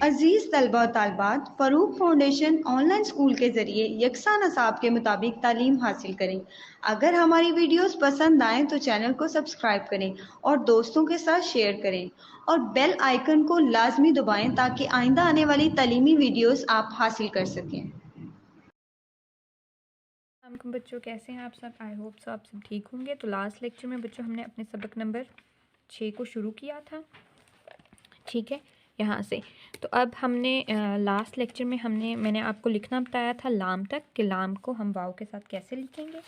अजीज़ तलबा और तालबात, Farooq foundation online school के ज़रिए यकसा नसाब के मुताबिक तालीम हासिल करें। अगर हमारी वीडियोस पसंद आएँ तो चैनल को सब्सक्राइब करें और दोस्तों के साथ शेयर करें और बेल आइकन को लाजमी दबाएं ताकि आइंदा आने वाली तालीमी वीडियोस आप हासिल कर सकें। अस्सलाम बच्चों, कैसे हैं आप सब? आई होप सो आप सब ठीक होंगे। तो लास्ट लेक्चर में बच्चों हमने अपने सबक नंबर 6 को शुरू किया था, ठीक है, यहाँ से। तो अब हमने लास्ट लेक्चर में मैंने आपको लिखना बताया था लाम तक, कि लाम को हम वाव के साथ कैसे लिखेंगे।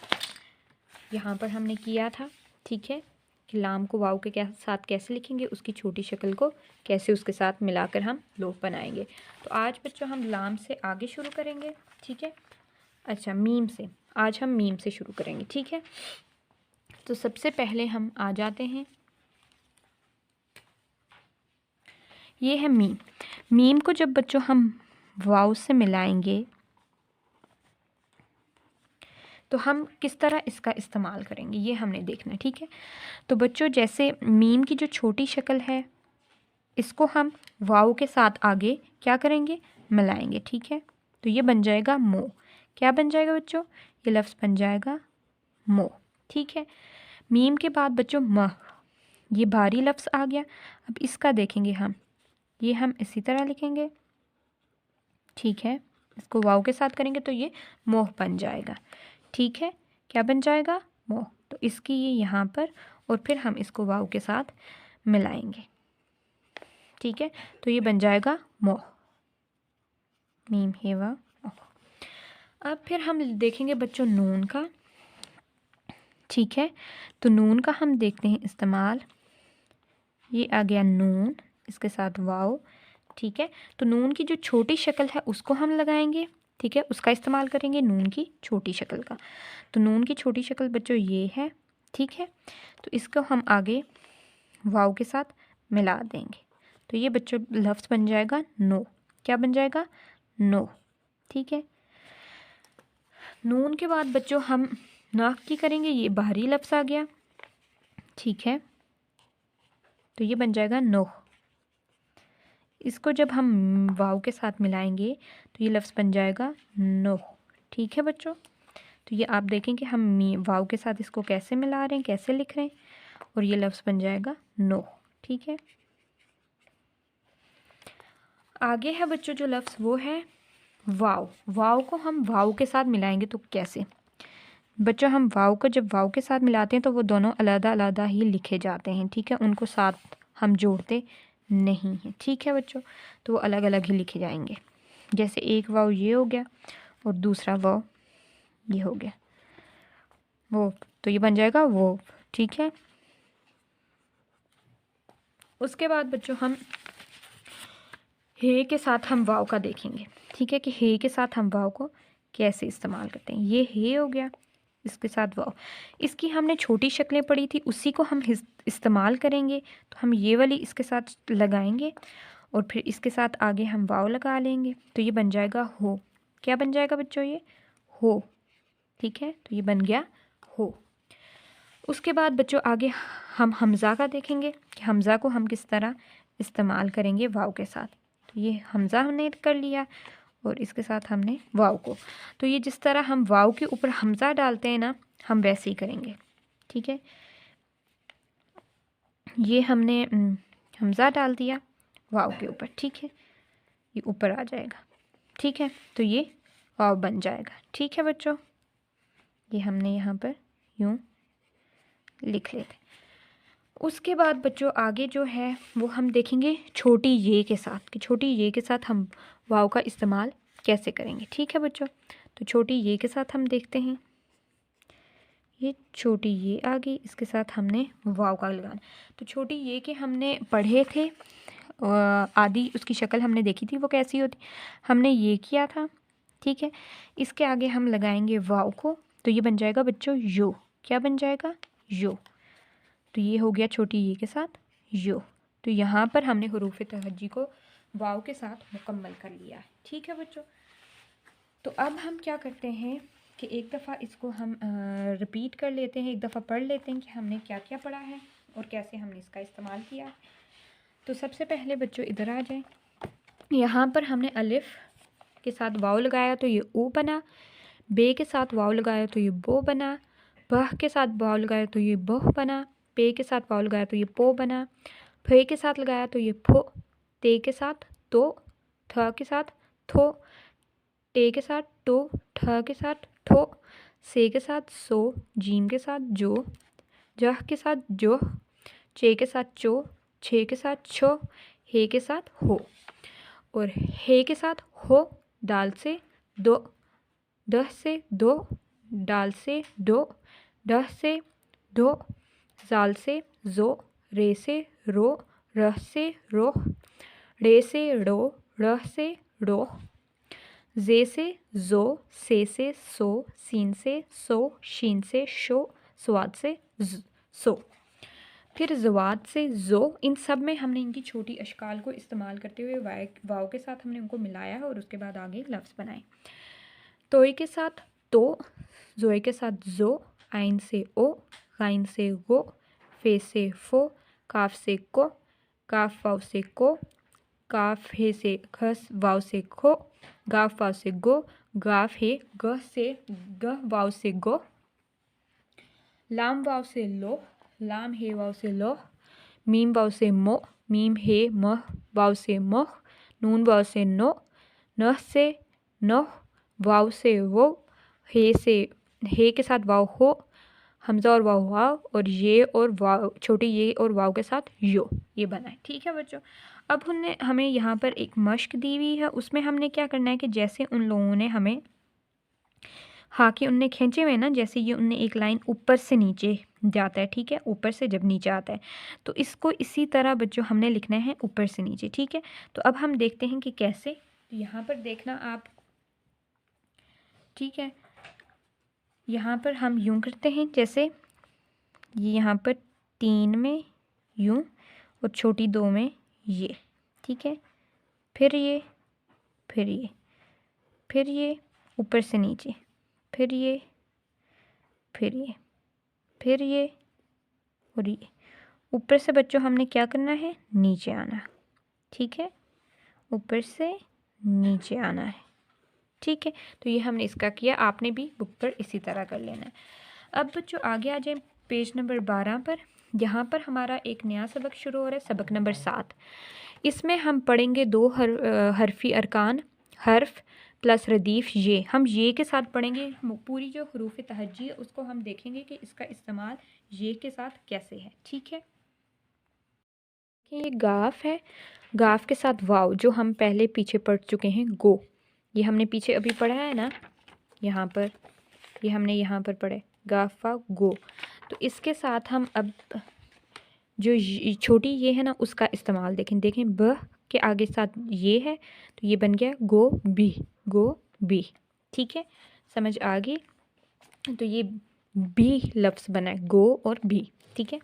यहाँ पर हमने किया था, ठीक है, कि लाम को वाव के साथ कैसे लिखेंगे, उसकी छोटी शक्ल को कैसे उसके साथ मिलाकर हम लोग बनाएंगे। तो आज बच्चों हम लाम से आगे शुरू करेंगे, ठीक है। अच्छा, मीम से आज हम मीम से शुरू करेंगे, ठीक है। तो सबसे पहले हम आ जाते हैं, ये है मीम। मीम को जब बच्चों हम वाव से मिलाएंगे तो हम किस तरह इसका इस्तेमाल करेंगे, ये हमने देखना है, ठीक है। तो बच्चों जैसे मीम की जो छोटी शक्ल है, इसको हम वाव के साथ आगे क्या करेंगे, मिलाएंगे, ठीक है। तो ये बन जाएगा मो। क्या बन जाएगा बच्चों? ये लफ्ज़ बन जाएगा मो, ठीक है। मीम के बाद बच्चों मह, ये भारी लफ्ज़ आ गया। अब इसका देखेंगे हम, ये हम इसी तरह लिखेंगे, ठीक है। इसको वाव के साथ करेंगे तो ये मोह बन जाएगा, ठीक है। क्या बन जाएगा? मोह। तो इसकी ये यहाँ पर, और फिर हम इसको वाव के साथ मिलाएंगे, ठीक है। तो ये बन जाएगा मोह, मीम हे वा मोह। अब फिर हम देखेंगे बच्चों नून का, ठीक है। तो नून का हम देखते हैं इस्तेमाल, ये आ गया नून, इसके साथ वाव, ठीक है। तो नून की जो छोटी शक्ल है उसको हम लगाएंगे, ठीक है, उसका इस्तेमाल करेंगे नून की छोटी शक्ल का। तो नून की छोटी शक्ल बच्चों ये है, ठीक है। तो इसको हम आगे वाव के साथ मिला देंगे, तो ये बच्चों लफ्ज़ बन जाएगा नो। क्या बन जाएगा? नो, ठीक है। नून के बाद बच्चों हम नाक की करेंगे, ये बाहरी लफ्ज़ आ गया, ठीक है। तो ये बन जाएगा नोह। इसको जब हम वाव के साथ मिलाएंगे तो ये लफ्ज़ बन जाएगा नोह, ठीक है बच्चों। तो ये आप देखेंगे हम वाव के साथ इसको कैसे मिला रहे हैं, कैसे लिख रहे हैं, और ये लफ्ज़ बन जाएगा नोह, ठीक है। आगे है बच्चों जो लफ्ज़ वो है वाव। वाव को हम वाव के साथ मिलाएंगे तो कैसे बच्चों? हम वाव को जब वाव के साथ मिलाते हैं तो वो दोनों अलग अलग ही लिखे जाते हैं, ठीक है, उनको साथ हम जोड़ते नहीं हैं, ठीक है बच्चों। तो वो अलग अलग ही लिखे जाएंगे। जैसे एक वाव ये हो गया और दूसरा वाव ये हो गया वो, तो ये बन जाएगा वो, ठीक है। उसके बाद बच्चों हम हे के साथ हम वाव का देखेंगे, ठीक है, कि हे के साथ हम वाव को कैसे इस्तेमाल करते हैं। ये हे हो गया, इसके साथ वाव, इसकी हमने छोटी शक्लें पढ़ी थी, उसी को हम इस्तेमाल करेंगे। तो हम ये वाली इसके साथ लगाएंगे और फिर इसके साथ आगे हम वाव लगा लेंगे, तो ये बन जाएगा हो। क्या बन जाएगा बच्चों? ये हो, ठीक है। तो ये बन गया हो। उसके बाद बच्चों आगे हम हमज़ा का देखेंगे कि हमज़ा को हम किस तरह इस्तेमाल करेंगे वाव के साथ। तो ये हमज़ा हमने कर लिया और इसके साथ हमने वाव को, तो ये जिस तरह हम वाव के ऊपर हमज़ा डालते हैं ना, हम वैसे ही करेंगे, ठीक है। ये हमने हमज़ा डाल दिया वाव के ऊपर, ठीक है, ये ऊपर आ जाएगा, ठीक है। तो ये वाव बन जाएगा, ठीक है बच्चों। ये हमने यहाँ पर यूँ लिख लेते। उसके बाद बच्चों आगे जो है वो हम देखेंगे छोटी ये के साथ, कि छोटी ये के साथ हम वाव का इस्तेमाल कैसे करेंगे, ठीक है बच्चों। तो छोटी ये के साथ हम देखते हैं, ये छोटी ये आ गई, इसके साथ हमने वाव का लगाना। तो छोटी ये के हमने पढ़े थे, आदि उसकी शक्ल हमने देखी थी वो कैसी होती, हमने ये किया था, ठीक है। इसके आगे हम लगाएंगे वाव को, तो ये बन जाएगा बच्चों यो। क्या बन जाएगा? यो। तो ये हो गया छोटी ये के साथ यो। तो यहाँ पर हमने हुरूफ तहज्जी को वाव के साथ मुकम्मल कर लिया है, ठीक है बच्चों। तो अब हम क्या करते हैं कि एक दफ़ा इसको हम रिपीट कर लेते हैं, एक दफ़ा पढ़ लेते हैं कि हमने क्या क्या पढ़ा है और कैसे हमने इसका इस्तेमाल किया है। तो सबसे पहले बच्चों इधर आ जाएं, यहाँ पर हमने अलिफ के साथ वाव लगाया तो ये ऊ बना, बे के साथ वाव लगाया तो ये बो बना, बह के साथ वाव लगाया तो ये बह बना, पे के साथ वाव लगाया तो ये पो बना, फे के साथ लगाया तो ये फो, ते के साथ तो, थ के साथ थो, टे के साथ टो, ठ के साथ ठो, से के साथ सो, जीम के साथ जो, जह के साथ जो, चे के साथ चो, छे के साथ छो, हे के साथ हो, और हे के साथ हो, दाल से दो, दह से दो, डाल से दो, डह से दो, जाल से जो, रे से रो, रह से रोह, रे से रो, रह से रोह, जे से जो, से सो, सीन से सो, शीन से शो, स्वाद से सो, फिर जवाद से जो। इन सब में हमने इनकी छोटी अशकाल को इस्तेमाल करते हुए वाव के साथ हमने उनको मिलाया है और उसके बाद आगे लफ्ज़ बनाए। तोय के साथ तो, जोए के साथ जो, आइन से ओ, गाइन से गो, फे से फो, काफ से को, काफ वाव से को, काफ हे से खस, वाव से खो, गाफ वाव से गो, गाफ हे गह से गह, वाव से गो, लाम वाव से लो, लाम हे वाव से लो, मीम वाव से मो, मीम हे मह, वाव से मोह, नून वाव से नो, नह से नोह, वाव से वो, हे से हे के साथ वाव हो, हमज़ा और वाव वाव, और ये और वाव, छोटी ये और वाव के साथ यो, ये बना है। ठीक है बच्चों, अब उनने हमें यहाँ पर एक मश्क दी हुई है, उसमें हमने क्या करना है कि जैसे उन लोगों ने हमें हाँ कि उनने खींचे हुए ना, जैसे ये उनने एक लाइन ऊपर से नीचे जाता है, ठीक है, ऊपर से जब नीचे आता है तो इसको इसी तरह बच्चों हमने लिखना है ऊपर से नीचे। ठीक है, तो अब हम देखते हैं कि कैसे। तो यहाँ पर देखना आप, ठीक है, यहाँ पर हम यूं करते हैं, जैसे ये यहाँ पर 3 में यूं और छोटी 2 में ये, ठीक है, फिर ये, फिर ये, फिर ये ऊपर से नीचे, फिर ये, फिर ये, फिर ये, और ये ऊपर से बच्चों हमने क्या करना है, नीचे आना। ठीक है, ऊपर से नीचे आना है। ठीक है, तो ये हमने इसका किया, आपने भी बुक पर इसी तरह कर लेना है। अब बच्चों आगे आ जाए पेज नंबर 12 पर। यहाँ पर हमारा एक नया सबक शुरू हो रहा है, सबक नंबर 7। इसमें हम पढ़ेंगे 2 हरफी अरकान, हर्फ प्लस रदीफ़ ये। हम ये के साथ पढ़ेंगे, पूरी जो हरूफ तहज्जी है उसको हम देखेंगे कि इसका इस्तेमाल ये के साथ कैसे है। ठीक है, ये गाफ है, गाफ के साथ वाव जो हम पहले पीछे पढ़ चुके हैं, गो, ये हमने पीछे अभी पढ़ा है ना, यहाँ पर ये हमने यहाँ पर पढ़े गाफ वाव गो। तो इसके साथ हम अब जो छोटी ये है ना उसका इस्तेमाल देखें ब के आगे साथ ये है तो ये बन गया गो बी, गो बी। ठीक है, समझ आ गई। तो ये बी लफ्ज़ बना है, गो और बी। ठीक है,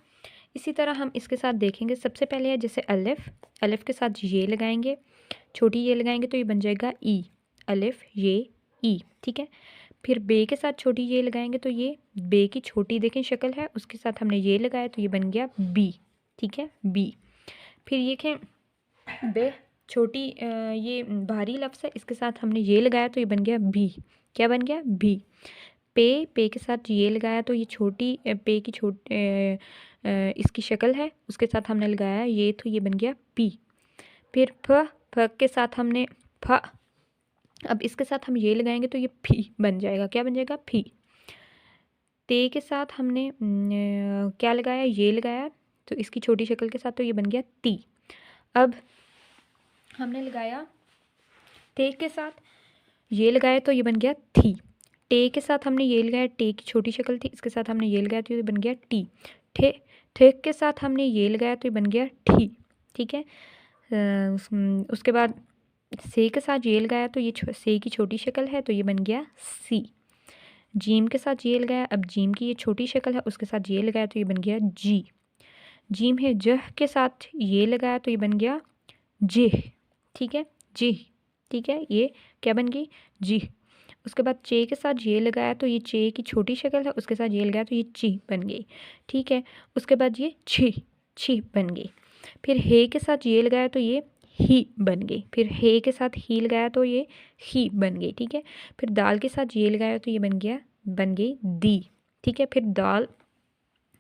इसी तरह हम इसके साथ देखेंगे। सबसे पहले है जैसे अलिफ, अलिफ के साथ ये लगाएंगे, छोटी ये लगाएंगे तो ये बन जाएगा ई, अलिफ ये ई। ठीक है, फिर बे के साथ छोटी ये लगाएंगे तो ये बे की छोटी देखें शक्ल है, उसके साथ हमने ये लगाया तो ये बन गया बी। ठीक है, बी। फिर ये देखें बे छोटी ये भारी लफ्ज़ है, इसके साथ हमने ये लगाया तो ये बन गया भी। क्या बन गया, भी। पे के साथ ये लगाया तो ये छोटी पे की इसकी शक्ल है, उसके साथ हमने लगाया ये तो ये बन गया पी। फिर फ के साथ हमने फ, अब इसके साथ हम ये लगाएंगे तो ये फी बन जाएगा। क्या बन जाएगा, फी। ते के साथ हमने क्या लगाया, ये लगाया तो इसकी छोटी शक्ल के साथ तो ये बन गया ती। अब हमने लगाया ते के साथ ये लगाया तो ये बन गया थी। टे के साथ हमने ये लगाया, टे की छोटी शक्ल थी, इसके साथ हमने ये लगाया तो ये बन गया टी। ठे के साथ हमने ये लगाया तो ये बन गया ठी। ठीक है, उसके बाद से के साथ ये लगाया तो ये से की छोटी शक्ल है तो ये बन गया सी। जीम के साथ ये लगाया, अब जीम की ये छोटी शक्ल है, उसके साथ ये लगाया तो ये बन गया जी। जीम है, जह के साथ ये लगाया तो ये बन गया जे। ठीक है, जी। ठीक है, ये क्या बन गई, जी। उसके बाद चे के साथ ये लगाया तो ये चे की छोटी शक्ल है, उसके साथ ये लगाया तो ये ची बन गई। ठीक है, उसके बाद ये छी, छी बन गई। फिर हे के साथ ये लगाया तो ये ही बन गई। फिर हे के साथ ही लगाया तो ये ही बन गई, ठीक है। फिर दाल के साथ ये लगाया तो ये बन गई दी, ठीक है। फिर दाल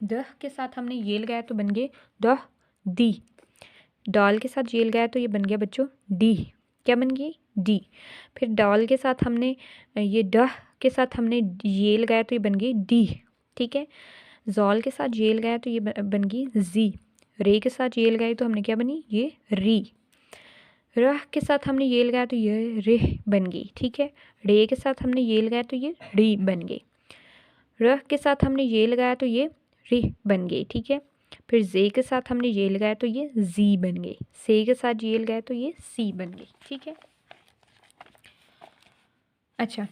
दह के साथ हमने ये लगाया तो बन गए दह दी। दाल के साथ ये लगाया तो ये बन गया बच्चों डी, क्या बन गई डी। फिर दाल के साथ हमने ये डह के साथ हमने ये लगाया तो ये बन गई डी, ठीक है। जॉल के साथ ये लगाया तो ये बन गई जी। रे के साथ ये लगाई तो हमने क्या बनी ये री। रह के साथ हमने ये लगाया तो ये रेह बन गई, ठीक है। रे के साथ हमने ये लगाया तो ये री बन गई। रह के साथ हमने ये लगाया तो ये री बन गई, ठीक है। फिर जे के साथ हमने ये लगाया तो ये जी बन गई। से के साथ ये लगाया तो ये सी बन गई, ठीक है। अच्छा,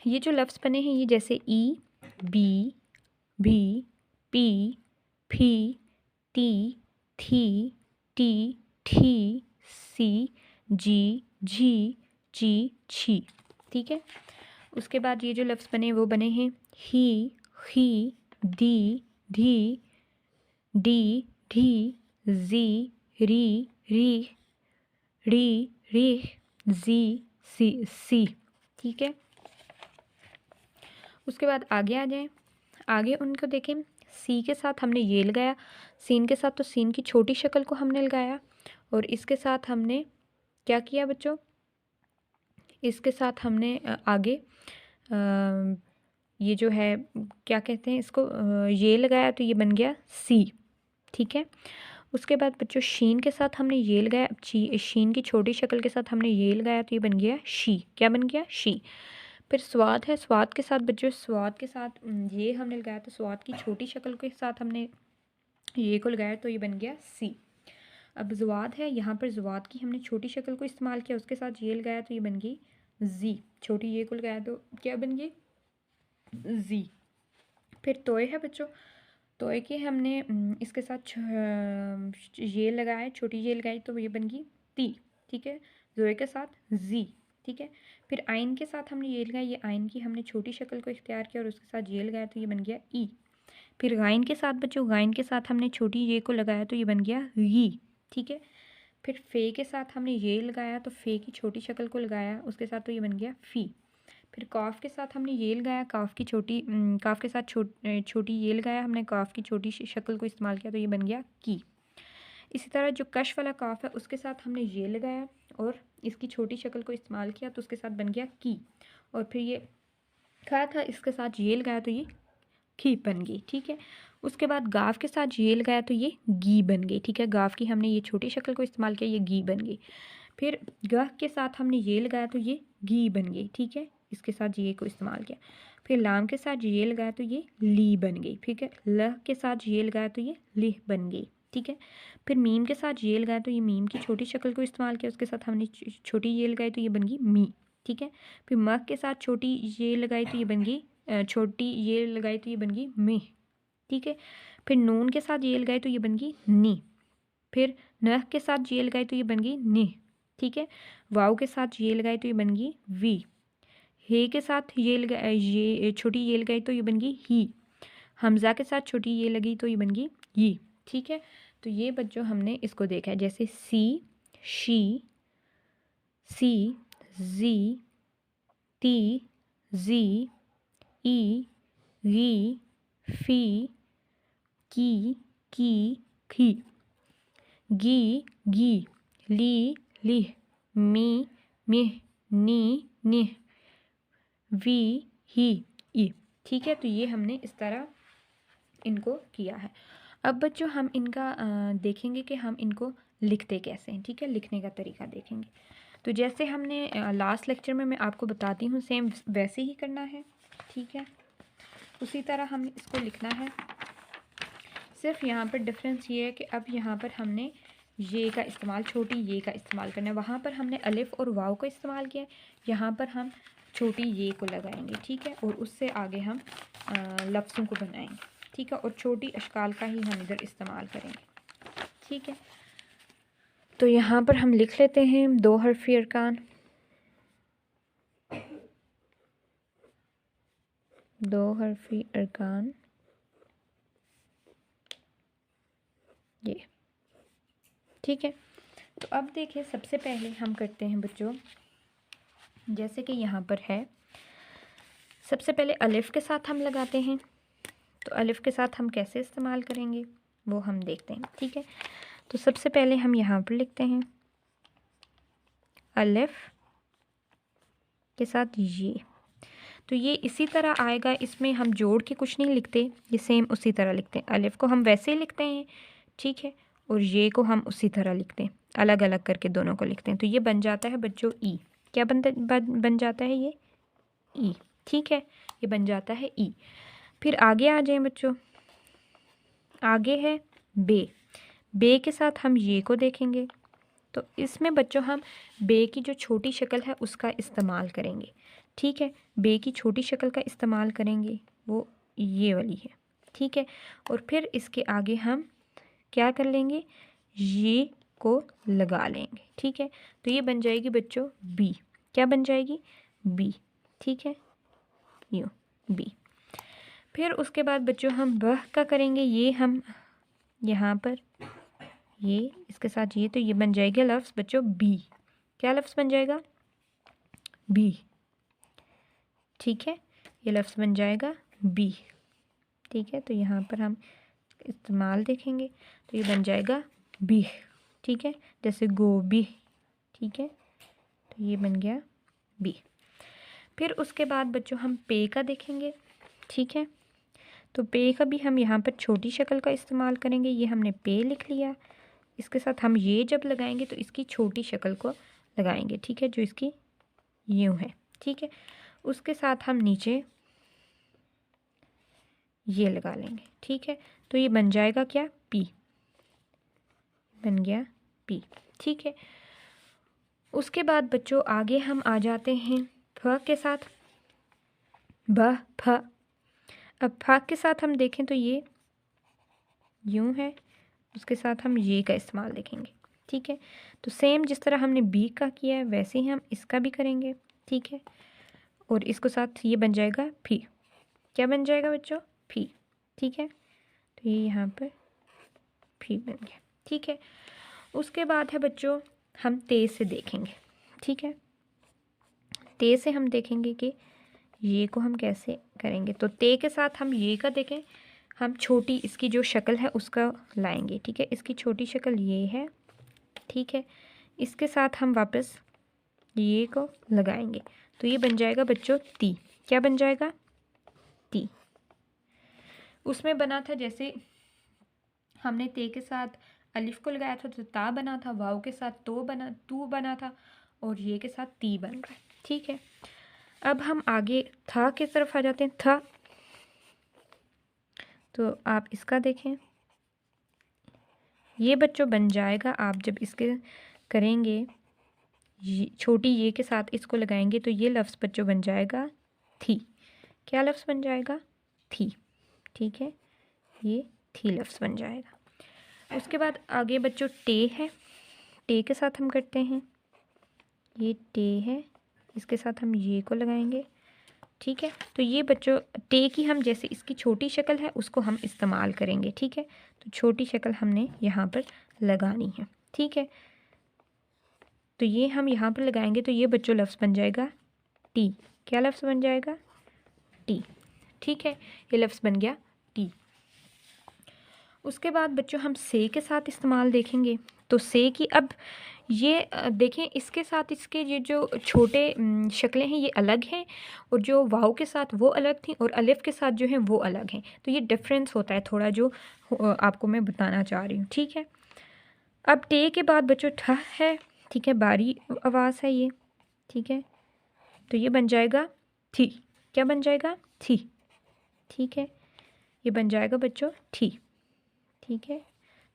ये जो लफ्ज़ बने हैं ये जैसे ई, बी, भी, पी, फी, ती, थी, टी, ठी, सी, जी, झी, ची, छी, ठीक है। उसके बाद ये जो लफ्ज़ बने वो बने हैं ही, दी, धी, डी, ढी, जी, री, री, जी, सी, ठीक है। उसके बाद आगे आ जाएं। आगे उनको देखें, सी के साथ हमने ये लगाया, सीन के साथ तो सीन की छोटी शक्ल को हमने लगाया, और इसके साथ हमने क्या किया बच्चों, इसके साथ हमने आगे ये जो है क्या कहते हैं इसको, ये लगाया तो ये बन गया सी, ठीक है। उसके बाद बच्चों शीन के साथ हमने ये लगाया, शीन की छोटी शक्ल के साथ हमने ये लगाया तो ये बन गया शी, क्या बन गया शी। फिर स्वाद है, स्वाद के साथ बच्चों स्वाद के साथ ये हमने लगाया तो स्वाद की छोटी शक्ल के साथ हमने ये को लगाया तो ये बन गया सी। अब ज़वाद है, यहाँ पर ज़वाद की हमने छोटी शक्ल को इस्तेमाल किया, उसके साथ ये लगाया तो ये बन गई जी। छोटी ये को लगाया तो क्या बन गई जी। फिर तोय है बच्चों, तोय के हमने इसके साथ ये लगाया, छोटी ये लगाई तो ये बन गई ती, ठीक है। जोए के साथ जी, ठीक है। फिर आइन के साथ हमने ये लगाया, ये आइन की हमने छोटी शक्ल को इख्तियार किया और उसके साथ ये लगाया तो ये बन गया ई। फिर गाइन के साथ बच्चों, गाइन के साथ हमने छोटी ये को लगाया तो ये बन गया ये, ठीक है। फिर फे के साथ हमने ये लगाया तो फे की छोटी शक्ल को लगाया, उसके साथ तो ये बन गया फ़ी। फिर काफ के साथ हमने ये लगाया, काफ की छोटी काफ के साथ छोटी ये लगाया हमने, काफ की छोटी शक्ल को इस्तेमाल किया तो ये बन गया की। इसी तरह जो कश वाला काफ है उसके साथ हमने ये लगाया और इसकी छोटी शक्ल को इस्तेमाल किया तो उसके साथ बन गया की। और फिर ये खा था, इसके साथ ये लगाया तो ये खी बन गई, ठीक है। उसके बाद गाफ के साथ ये लगाया तो ये गी बन गई, ठीक है। गाफ की हमने ये छोटी शक्ल को इस्तेमाल किया, ये गी बन गई। फिर गह के साथ हमने ये लगाया तो ये घी बन गई, ठीक है। इसके साथ ये को इस्तेमाल किया। फिर लाम के साथ ये लगाया तो ये ली बन गई, ठीक है। लह के साथ ये लगाया तो ये लिह बन गई, ठीक है। फिर मीम के साथ ये लगाया तो ये मीम की छोटी शक्ल को इस्तेमाल किया, उसके साथ हमने छोटी ये लगाई तो ये बन गई मी, ठीक है। फिर मह के साथ छोटी ये लगाई तो ये बन गई, छोटी ये लगाई तो ये बन गई मेह, ठीक है। फिर नून के साथ ये लगाई तो ये बन गई नी। फिर नह के साथ ये लगाई तो ये बन गई निह, ठीक है। वाव के साथ ये लगाई तो ये बन गई वी। हे के साथ ये ये छोटी ये लगाई तो ये बन गई ही। हमज़ा के साथ छोटी ये लगी तो ये बन गई ये, ठीक है। तो ये बच्चों हमने इसको देखा है, जैसे सी, शी, सी, जी, ती, जी, ई, गी, फी, की, खी, गी, ली, लिह, मी, मिह, नी, निह, वी, ही, ई, ठीक है। तो ये हमने इस तरह इनको किया है। अब बच्चों हम इनका देखेंगे कि हम इनको लिखते कैसे हैं, ठीक है। लिखने का तरीका देखेंगे। तो जैसे हमने लास्ट लेक्चर में मैं आपको बताती हूँ सेम वैसे ही करना है, ठीक है। उसी तरह हमने इसको लिखना है। सिर्फ यहाँ पर डिफरेंस ये है कि अब यहाँ पर हमने ये का इस्तेमाल, छोटी ये का इस्तेमाल करना है। वहाँ पर हमने अलिफ और वाव का इस्तेमाल किया है, यहाँ पर हम छोटी ये को लगाएंगे, ठीक है। और उससे आगे हम लफ्ज़ों को बनाएंगे, ठीक है। और छोटी अशकाल का ही हम इधर इस्तेमाल करेंगे, ठीक है। तो यहाँ पर हम लिख लेते हैं 2 हरफ़ी अरकान, 2 हरफ़ी अरकान, ये ठीक है। तो अब देखिए सबसे पहले हम करते हैं बच्चों, जैसे कि यहाँ पर है, सबसे पहले अलिफ के साथ हम लगाते हैं। तो अलिफ के साथ हम कैसे इस्तेमाल करेंगे वो हम देखते हैं, ठीक है। तो सबसे पहले हम यहाँ पर लिखते हैं अलिफ के साथ ये। तो ये इसी तरह आएगा, इसमें हम जोड़ के कुछ नहीं लिखते, ये सेम उसी तरह लिखते हैं। अलिफ को हम वैसे ही लिखते हैं, ठीक है, और ये को हम उसी तरह लिखते हैं, अलग अलग करके दोनों को लिखते हैं। तो ये बन जाता है बच्चों ई। क्या बन जाता है ये? ई, ठीक है, ये बन जाता है ई। फिर आगे आ जाएं बच्चों, आगे है बे। बे के साथ हम ये को देखेंगे। तो इसमें बच्चों हम बे की जो छोटी शक्ल है उसका इस्तेमाल करेंगे, ठीक है। बे की छोटी शक्ल का इस्तेमाल करेंगे, वो ये वाली है, ठीक है। और फिर इसके आगे हम क्या कर लेंगे, ये को लगा लेंगे, ठीक है। तो ये बन जाएगी बच्चों बी। क्या बन जाएगी? बी, ठीक है, यूँ बी। फिर उसके बाद बच्चों हम वह का करेंगे, ये हम यहाँ पर ये इसके साथ ये, तो ये बन जाएगा लफ्ज़ बच्चों बी। क्या लफ्ज़ बन जाएगा? बी, ठीक है, ये लफ्ज़ बन जाएगा बी, ठीक है। तो यहाँ पर हम इस्तेमाल देखेंगे तो ये बन जाएगा बी, ठीक है, जैसे गोभी, ठीक है। तो ये बन गया बी। फिर उसके बाद बच्चों हम पे का देखेंगे, ठीक है। तो पे का भी हम यहाँ पर छोटी शक्ल का इस्तेमाल करेंगे। ये हमने पे लिख लिया, इसके साथ हम ये जब लगाएंगे तो इसकी छोटी शक्ल को लगाएंगे, ठीक है, जो इसकी यूँ है, ठीक है। उसके साथ हम नीचे ये लगा लेंगे, ठीक है। तो ये बन जाएगा क्या? पी, बन गया पी, ठीक है। उसके बाद बच्चों आगे हम आ जाते हैं फ के साथ, ब फ। अब फ के साथ हम देखें तो ये यूँ है, उसके साथ हम ये का इस्तेमाल देखेंगे, ठीक है। तो सेम जिस तरह हमने बी का किया है वैसे ही हम इसका भी करेंगे, ठीक है। और इसको साथ ये बन जाएगा फी। क्या बन जाएगा बच्चों? फी, ठीक है। तो ये यहाँ पर फी बन गया, ठीक है। उसके बाद है बच्चों हम ते से देखेंगे, ठीक है। ते से हम देखेंगे कि ये को हम कैसे करेंगे। तो ते के साथ हम ये का देखें, हम छोटी इसकी जो शक्ल है उसका लाएंगे, ठीक है। इसकी छोटी शक्ल ये है, ठीक है। इसके साथ हम वापस ये को लगाएंगे तो ये बन जाएगा बच्चों ती। क्या बन जाएगा? ती। उसमें बना था जैसे हमने ते के साथ अलिफ को लगाया था तो ता बना था, वाव के साथ तू बना था, और ये के साथ ती बन रहा है, ठीक है। अब हम आगे था की तरफ आ जाते हैं। था, तो आप इसका देखें, ये बच्चों बन जाएगा, आप जब इसके करेंगे छोटी ये के साथ इसको लगाएंगे तो ये लफ्ज़ बच्चों बन जाएगा थी। क्या लफ्ज़ बन जाएगा? थी, ठीक है, ये थी लफ्ज़ बन जाएगा। उसके बाद आगे बच्चों टे है, टे के साथ हम करते हैं, ये टे है, इसके साथ हम ये को लगाएंगे, ठीक है। तो ये बच्चों टे की हम जैसे इसकी छोटी शक्ल है उसको हम इस्तेमाल करेंगे, ठीक है। तो छोटी शक्ल हमने यहाँ पर लगानी है, ठीक है। तो ये हम यहाँ पर लगाएंगे तो ये बच्चों लफ्ज़ बन जाएगा टी। क्या लफ्ज़ बन जाएगा? टी, ठीक है, ये लफ्ज़ बन गया टी। उसके बाद बच्चों हम से के साथ इस्तेमाल देखेंगे। तो से की अब ये देखें, इसके साथ इसके ये जो छोटे शक्लें हैं ये अलग हैं, और जो वाव के साथ वो अलग थी, और अलिफ के साथ जो है वो अलग हैं। तो ये डिफरेंस होता है थोड़ा, जो आपको मैं बताना चाह रही हूँ, ठीक है। अब टे के बाद बच्चों ठ है, ठीक है, बारी आवाज़ है ये, ठीक है। तो ये बन जाएगा थी। क्या बन जाएगा? थी, ठीक है, ये बन जाएगा बच्चों थी, ठीक है।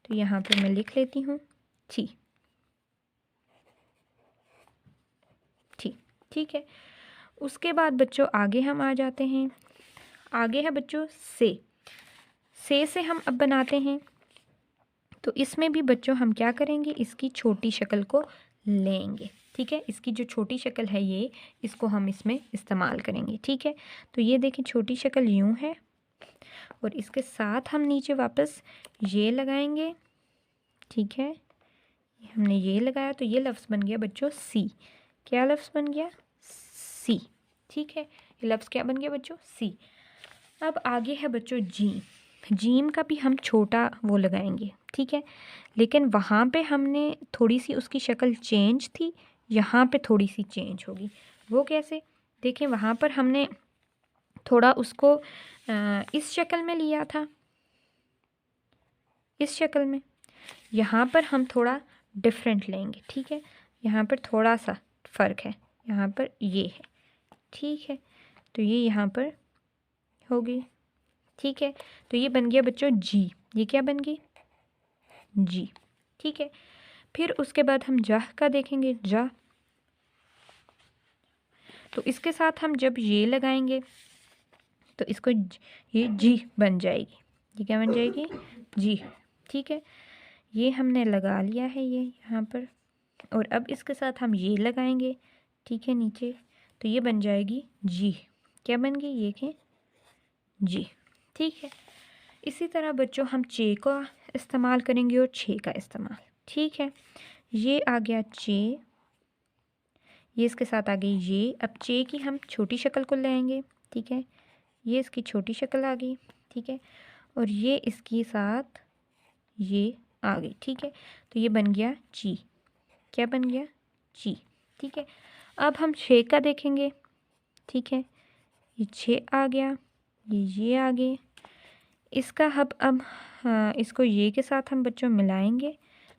तो यहाँ पर मैं लिख लेती हूँ थी, थी, ठीक है। उसके बाद बच्चों आगे हम आ जाते हैं, आगे है बच्चों से हम अब बनाते हैं। तो इसमें भी बच्चों हम क्या करेंगे, इसकी छोटी शक्ल को लेंगे, ठीक है। इसकी जो छोटी शक्ल है ये, इसको हम इसमें इस्तेमाल करेंगे, ठीक है। तो ये देखिए छोटी शक्ल यूँ है, और इसके साथ हम नीचे वापस ये लगाएंगे, ठीक है, हमने ये लगाया तो ये लफ्ज़ बन गया बच्चों सी। क्या लफ्ज़ बन गया? सी। ठीक है, ये लफ्ज़ क्या बन गया बच्चों? सी। अब आगे है बच्चों जीम। जीम का भी हम छोटा वो लगाएंगे, ठीक है, लेकिन वहाँ पे हमने थोड़ी सी उसकी शक्ल चेंज थी, यहाँ पे थोड़ी सी चेंज होगी। वो कैसे? देखें, वहाँ पर हमने थोड़ा उसको इस शक्ल में लिया था, इस शक्ल में। यहाँ पर हम थोड़ा डिफरेंट लेंगे, ठीक है। यहाँ पर थोड़ा सा फ़र्क है, यहाँ पर ये है, ठीक है। तो ये यहाँ पर होगी, ठीक है। तो ये बन गया बच्चों जी। ये क्या बन गई? जी, ठीक है। फिर उसके बाद हम जाह का देखेंगे, जा। तो इसके साथ हम जब ये लगाएंगे तो इसको ये जी बन जाएगी। ये क्या बन जाएगी? जी, ठीक है। ये हमने लगा लिया है ये यहाँ पर, और अब इसके साथ हम ये लगाएंगे, ठीक है, नीचे। तो ये बन जाएगी जी। क्या बन गई? ये क्या? जी, ठीक है। इसी तरह बच्चों हम चे का इस्तेमाल करेंगे और छे का इस्तेमाल, ठीक है। ये आ गया चे, ये इसके साथ आ गई ये। अब चे की हम छोटी शक्ल को लेंगे, ठीक है। ये इसकी छोटी शक्ल आ गई, ठीक है, और ये इसके साथ ये आ गई, ठीक है। तो ये बन गया ची। क्या बन गया? ची, ठीक है। अब हम छे का देखेंगे, ठीक है। ये छे आ गया, ये आ गए। इसका अब हाँ, इसको ये के साथ हम बच्चों मिलाएंगे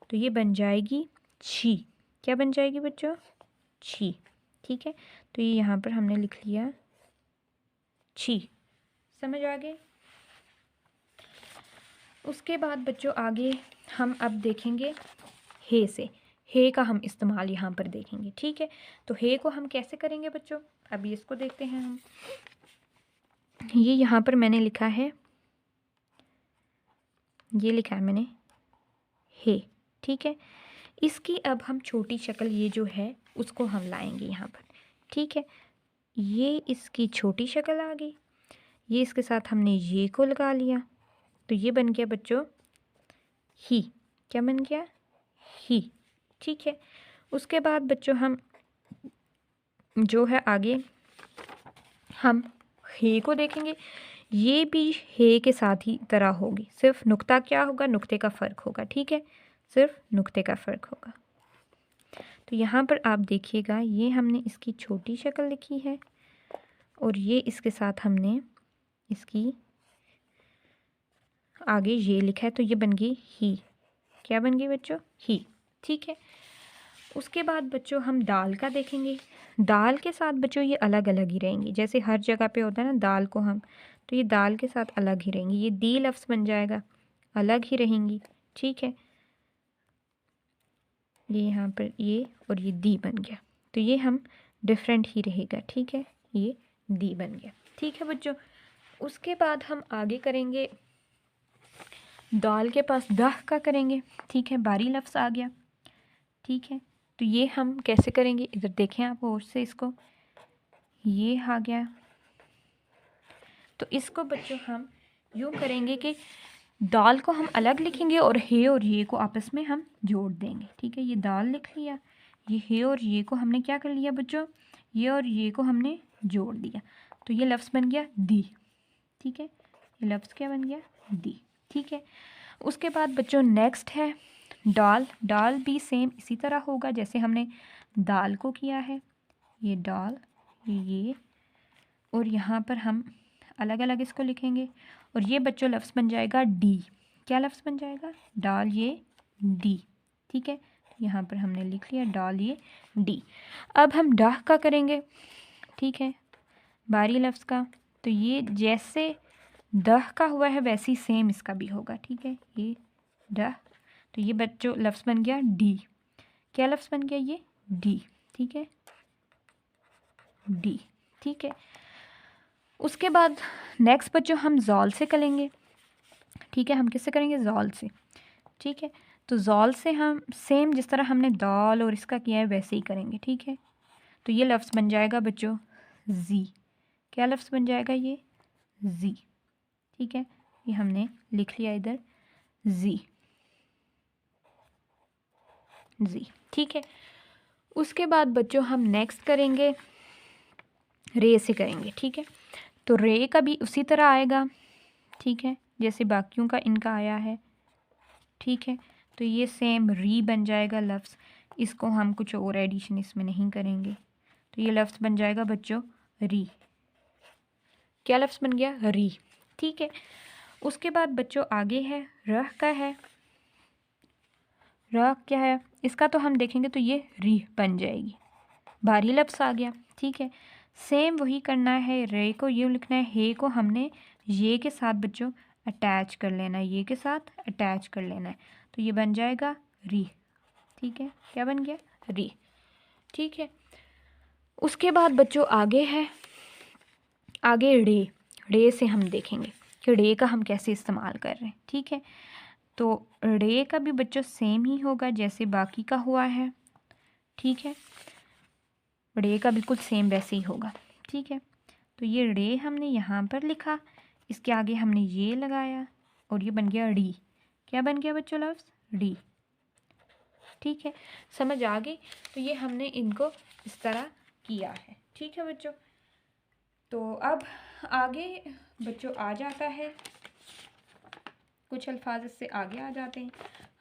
तो ये बन जाएगी छी। क्या बन जाएगी बच्चों? छी, ठीक है। तो ये यहाँ पर हमने लिख लिया छी। समझ आ गए? उसके बाद बच्चों आगे हम अब देखेंगे हे से। हे का हम इस्तेमाल यहाँ पर देखेंगे, ठीक है। तो हे को हम कैसे करेंगे बच्चों? अभी इसको देखते हैं हम। ये यहाँ पर मैंने लिखा है, ये लिखा है मैंने हे, ठीक है। इसकी अब हम छोटी शक्ल ये जो है उसको हम लाएंगे यहाँ पर, ठीक है। ये इसकी छोटी शक्ल आ गई, ये इसके साथ हमने ये को लगा लिया तो ये बन गया बच्चों ही। क्या बन गया? ही, ठीक है। उसके बाद बच्चों हम जो है आगे हम हे को देखेंगे। ये भी हे के साथ ही तरह होगी, सिर्फ नुक्ता क्या होगा? नुक्ते का फ़र्क होगा, ठीक है, सिर्फ नुक्ते का फ़र्क होगा। तो यहाँ पर आप देखिएगा, ये हमने इसकी छोटी शक्ल लिखी है और ये इसके साथ हमने इसकी आगे ये लिखा है तो ये बन गई ही। क्या बन गई बच्चों? ही, ठीक है। उसके बाद बच्चों हम दाल का देखेंगे। दाल के साथ बच्चों ये अलग अलग ही रहेंगी, जैसे हर जगह पे होता है ना दाल को हम, तो ये दाल के साथ अलग ही रहेंगी। ये दी लफ्ज़ बन जाएगा, अलग ही रहेंगी, ठीक है। ये यहाँ पर ये और ये दी बन गया, तो ये हम डिफरेंट ही रहेगा, ठीक है। ये दी बन गया, ठीक है बच्चों। उसके बाद हम आगे करेंगे दाल के पास दाह का करेंगे, ठीक है। बारी लफ्ज़ आ गया, ठीक है। तो ये हम कैसे करेंगे? इधर देखें आप और से इसको, ये आ गया। तो इसको बच्चों हम यूँ करेंगे कि दाल को हम अलग लिखेंगे और हे और ये को आपस में हम जोड़ देंगे, ठीक है। ये दाल लिख लिया, ये हे और ये को हमने क्या कर लिया बच्चों? ये और ये को हमने जोड़ दिया तो ये लफ्ज़ बन गया दी, ठीक है। ये लफ्ज़ क्या बन गया? दी, ठीक है। उसके बाद बच्चों नेक्स्ट है डाल। डाल भी सेम इसी तरह होगा जैसे हमने दाल को किया है। ये डाल, ये, और यहाँ पर हम अलग अलग इसको लिखेंगे और ये बच्चों लफ्ज़ बन जाएगा डी। क्या लफ्ज़ बन जाएगा? डाल ये डी, ठीक है। यहाँ पर हमने लिख लिया डाल ये डी। अब हम डाह का करेंगे, ठीक है, बारी लफ्ज़ का। तो ये जैसे दह का हुआ है वैसे ही सेम इसका भी होगा, ठीक है। ये डह, तो ये बच्चों लफ्ज़ बन गया डी। क्या लफ्ज़ बन गया? ये डी, ठीक है, डी, ठीक है। उसके बाद नेक्स्ट बच्चों हम जॉल से करेंगे, ठीक है। हम किससे करेंगे? जॉल से, ठीक है। तो जॉल से हम सेम जिस तरह हमने दाल और इसका किया है वैसे ही करेंगे, ठीक है। तो ये लफ्ज़ बन जाएगा बच्चों जी। क्या लफ्ज़ बन जाएगा? ये जी, ठीक है। ये हमने लिख लिया इधर जी। जी, ठीक है। उसके बाद बच्चों हम नेक्स्ट करेंगे रे से करेंगे, ठीक है। तो रे का भी उसी तरह आएगा, ठीक है, जैसे बाकियों का इनका आया है, ठीक है। तो ये सेम री बन जाएगा लफ्ज़, इसको हम कुछ और एडिशन इसमें नहीं करेंगे। तो ये लफ्ज़ बन जाएगा बच्चों री। क्या लफ्ज़ बन गया? री, ठीक है। उसके बाद बच्चों आगे है रह का है। रह क्या है इसका, तो हम देखेंगे तो ये री बन जाएगी, भारी लफ्ज़ आ गया, ठीक है। सेम वही करना है, रे को ये लिखना है, हे को हमने ये के साथ बच्चों अटैच कर लेना है, ये के साथ अटैच कर लेना है, तो ये बन जाएगा री, ठीक है। क्या बन गया? री, ठीक है। उसके बाद बच्चों आगे है, आगे रे। रे से हम देखेंगे कि रे का हम कैसे इस्तेमाल कर रहे हैं, ठीक है। तो रे का भी बच्चों सेम ही होगा जैसे बाकी का हुआ है, ठीक है। रे का बिल्कुल सेम वैसे ही होगा, ठीक है। तो ये रे हमने यहाँ पर लिखा, इसके आगे हमने ये लगाया और ये बन गया डी। क्या बन गया बच्चों लफ्ज़? डी, ठीक है। समझ आ गई? तो ये हमने इनको इस तरह किया है, ठीक है बच्चों। तो अब आगे बच्चों आ जाता है, कुछ अल्फाज इससे आगे आ जाते हैं,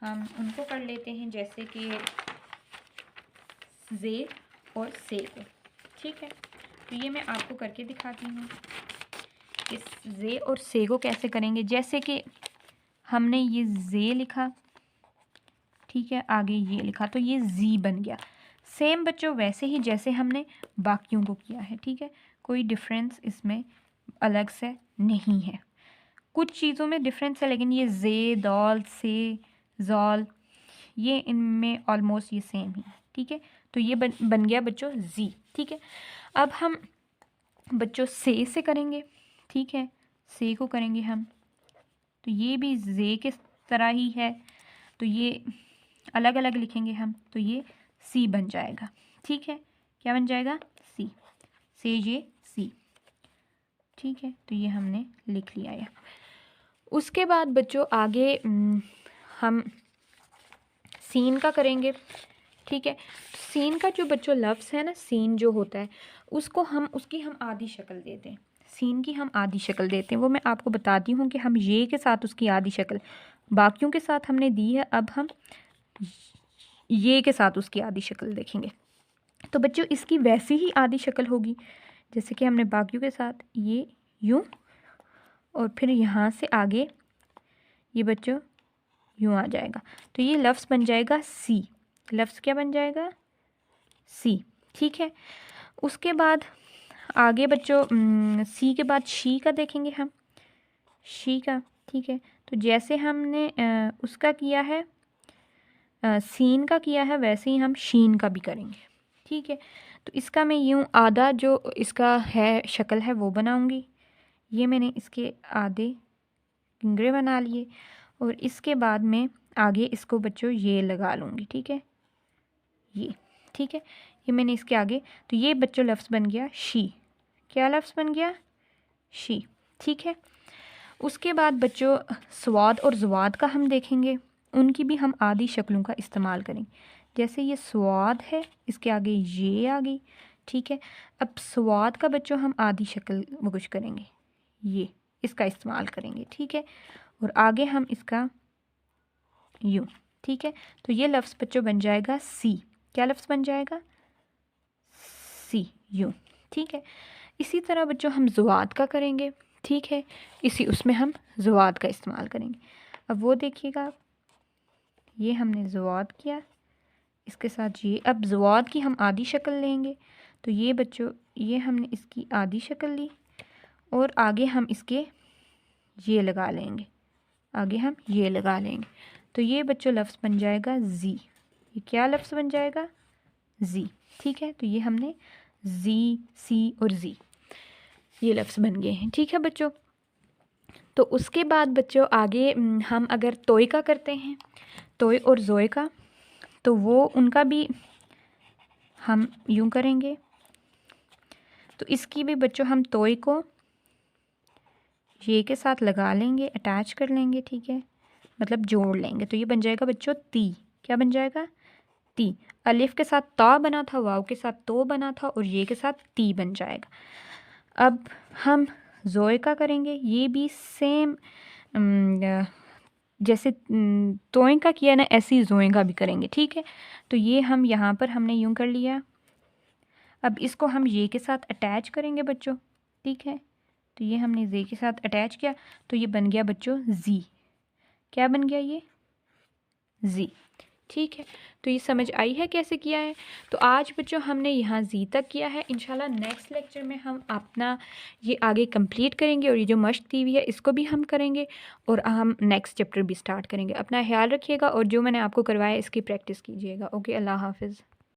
हम उनको कर लेते हैं, जैसे कि जे और से को, ठीक है। तो ये मैं आपको करके दिखाती हूँ कि जे और से को कैसे करेंगे। जैसे कि हमने ये जे लिखा, ठीक है, आगे ये लिखा, तो ये जी बन गया। सेम बच्चों वैसे ही जैसे हमने बाकियों को किया है, ठीक है। कोई डिफरेंस इसमें अलग से नहीं है, कुछ चीज़ों में डिफरेंस है, लेकिन ये जे, दौल, से, जौल, ये इनमें ऑलमोस्ट ये सेम ही, ठीक है। तो ये बन गया बच्चों जी, ठीक है। अब हम बच्चों से करेंगे, ठीक है, से को करेंगे हम, तो ये भी जे के तरह ही है, तो ये अलग अलग लिखेंगे हम, तो ये सी बन जाएगा, ठीक है। क्या बन जाएगा? सी, से ये सी, ठीक है। तो ये हमने लिख लिया है। उसके बाद बच्चों आगे हम सीन का करेंगे, ठीक है। सीन का जो बच्चों लफ्ज़ है ना, सीन जो होता है उसको हम उसकी हम आधी शक्ल देते हैं, सीन की हम आधी शक्ल देते हैं। वो मैं आपको बताती हूँ कि हम ये के साथ उसकी आधी शक्ल बाकियों के साथ हमने दी है, अब हम ये के साथ उसकी आधी शक्ल देखेंगे। तो बच्चों इसकी वैसी ही आधी शक्ल होगी जैसे कि हमने बाकियों के साथ ये यूँ, और फिर यहाँ से आगे ये बच्चों यूँ आ जाएगा, तो ये लफ्ज़ बन जाएगा सी। लफ्ज़ क्या बन जाएगा? सी, ठीक है। उसके बाद आगे बच्चों सी के बाद शी का देखेंगे हम, शी का, ठीक है। तो जैसे हमने उसका किया है, सीन का किया है, वैसे ही हम शीन का भी करेंगे, ठीक है। तो इसका मैं यूँ आधा जो इसका है शक्ल है वो बनाऊंगी, ये मैंने इसके आधे किंगरे बना लिए, और इसके बाद में आगे इसको बच्चों ये लगा लूँगी, ठीक है, ये, ठीक है। ये मैंने इसके आगे, तो ये बच्चों लफ्ज़ बन गया शी। क्या लफ्ज़ बन गया? शी, ठीक है। उसके बाद बच्चों स्वाद और ज़वाद का हम देखेंगे, उनकी भी हम आधी शक्लों का इस्तेमाल करेंगे। जैसे ये स्वाद है, इसके आगे ये आ गई, ठीक है। अब स्वाद का बच्चों हम आधी शक्ल वो कुछ करेंगे, ये इसका इस्तेमाल करेंगे, ठीक है। और आगे हम इसका यूँ, ठीक है। तो ये लफ्ज़ बच्चों बन जाएगा सी। क्या लफ्ज़ बन जाएगा? सी, यूँ, ठीक है। इसी तरह बच्चों हम ज़वाद का करेंगे, ठीक है, इसी उसमें हम ज़वाद का इस्तेमाल करेंगे। अब वो देखिएगा, ये हमने ज़वाद किया, इसके साथ ये, अब ज़वाद की हम आधी शक्ल लेंगे, तो ये बच्चों ये हमने इसकी आधी शक्ल ली, और आगे हम इसके ये लगा लेंगे, आगे हम ये लगा लेंगे, तो ये बच्चों लफ्ज़ बन जाएगा जी। ये क्या लफ्ज़ बन जाएगा? जी, ठीक है। तो ये हमने जी, सी और जी ये लफ्ज़ बन गए हैं, ठीक है बच्चों। तो उसके बाद बच्चों आगे हम अगर तोय का करते हैं, तोय और जोय का, तो वो उनका भी हम यूँ करेंगे। तो इसकी भी बच्चों हम तोय को ये के साथ लगा लेंगे, अटैच कर लेंगे, ठीक है, मतलब जोड़ लेंगे, तो ये बन जाएगा बच्चों ती। क्या बन जाएगा? ती। अलिफ के साथ ता बना था, वाव के साथ तो बना था और ये के साथ ती बन जाएगा। अब हम जोए का करेंगे, ये भी सेम जैसे तोएं का किया ना, ऐसे ही जोएं का भी करेंगे, ठीक है। तो ये हम यहाँ पर हमने यूं कर लिया। अब इसको हम ये के साथ अटैच करेंगे बच्चों, ठीक है। तो ये हमने जे के साथ अटैच किया, तो ये बन गया बच्चों जी। क्या बन गया ये? जी, ठीक है। तो ये समझ आई है कैसे किया है। तो आज बच्चों हमने यहाँ जी तक किया है। इंशाल्लाह नेक्स्ट लेक्चर में हम अपना ये आगे कंप्लीट करेंगे और ये जो मश्क दी हुई है इसको भी हम करेंगे और हम नेक्स्ट चैप्टर भी स्टार्ट करेंगे। अपना ख्याल रखिएगा और जो मैंने आपको करवाया इसकी प्रैक्टिस कीजिएगा। ओके, अल्लाह हाफिज़।